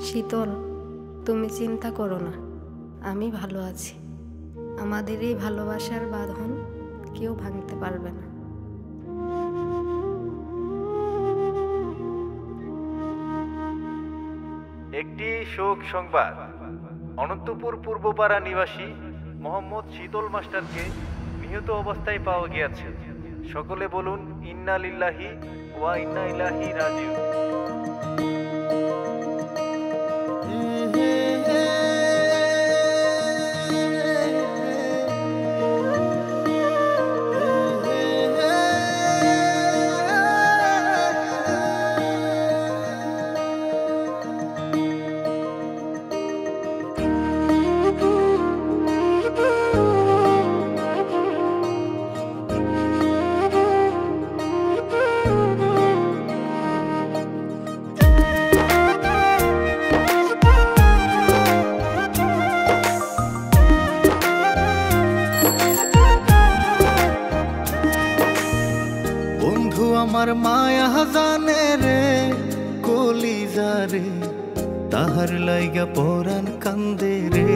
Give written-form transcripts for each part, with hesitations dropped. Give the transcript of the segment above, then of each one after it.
শীতল, তুমি চিন্তা করো না, আমি ভালো আছি। আমাদের এই ভালোবাসার বাঁধন কেউ ভাঙতে পারবে না। একটি শোক সংবাদ। অনন্তপুর পূর্বপাড়া নিবাসী মোহাম্মদ শীতল মাস্টারকে নিহত অবস্থায় পাওয়া গিয়েছে। সকলে বলুন ইন্না লিল্লাহি ওয়া ইন্না ইলাইহি রাজিউন। আমার মায়া জানে রে কলিজা রে, তাহার লাইগা পরাণ কান্দে রে।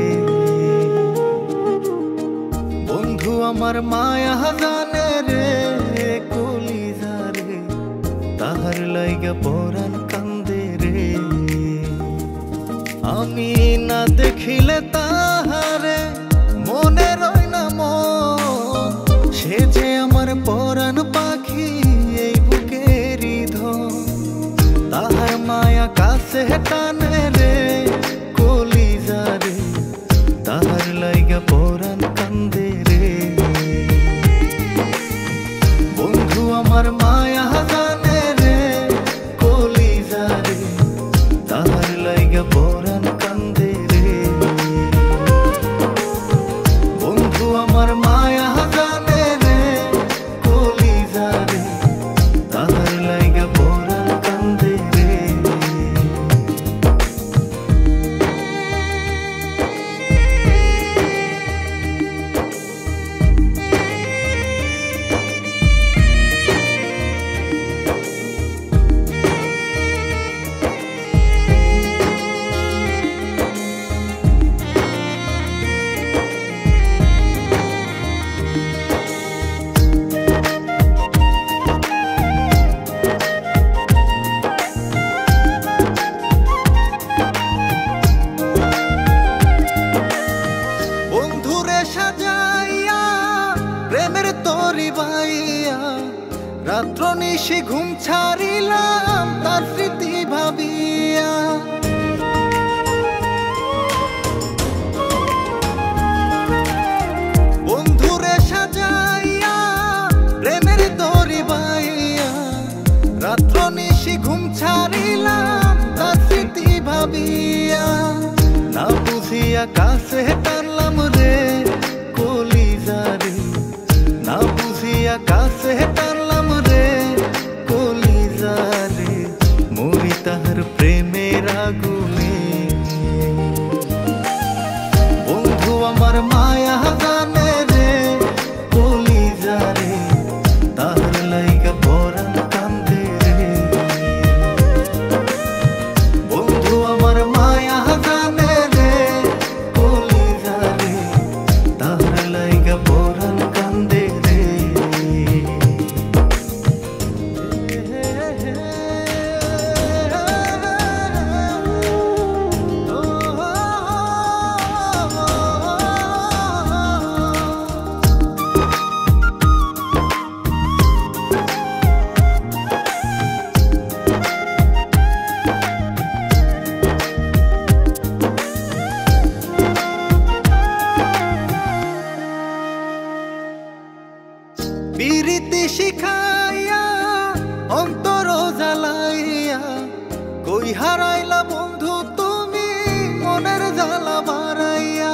বন্ধু আমার মায়া জানে রে কলিজা রে, তাহার লাইগা পরাণ কান্দে রে। আমি না দেখিলে তাহারে মনে রয় না মন, সে যে আমার পরাণ পাখি এই বুকেরই ধন। তাহার মায়া কাছে টানে রে কলিজা রে, তাহার লাইগা পরাণ কান্দে রে। বন্ধু আমার মায়া জানে রে কলিজা রে, তাহার লাইগা পরাণ কান্দে রে। বন্ধু আমার মায়া জানে রে কলিজা রে, তাহার লাইগা পরাণ কান্দে রে। রাত্র নিশি ঘুম ছাড়িলাম তার স্মৃতি ভাবিয়া। বন্ধুরে সাজাইয়া প্রেমের দড়ি বাইয়া, রাত্র নিশি ঘুম ছাড়িলাম তার স্মৃতি ভাবিয়া। না বুঝিয়া কাছে টানলাম রে কলিজা রে, না বুঝিয়া কাছে টানলাম রে কলিজা রে। মরি তাহার প্রেমের আগুনে। বন্ধু আমার মায়া জানে রে কলিজা রে, তাহার লাইগা পরাণ কান্দে রে। বন্ধু আমার মায়া জানে রে কলিজা রে, তাহার লাইগা পরাণ কান্দে রে। বিরীতি শিখাইয়া অন্তর জ্বালাইয়া, কই হারাইলা বন্ধু তুমি মনের জ্বালা বাড়াইয়া।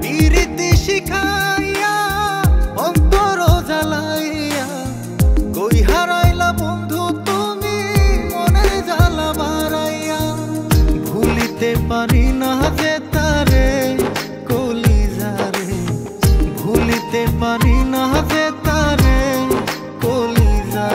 বিরীতি শিখাইয়া অন্তর জ্বালাইয়া, কই হারাইলা বন্ধু তুমি মনের জ্বালা বাড়াইয়া। ভুলিতে পারি না যে তারে কলিজা রে, ভুলিতে পারি না যে তারে কলিজা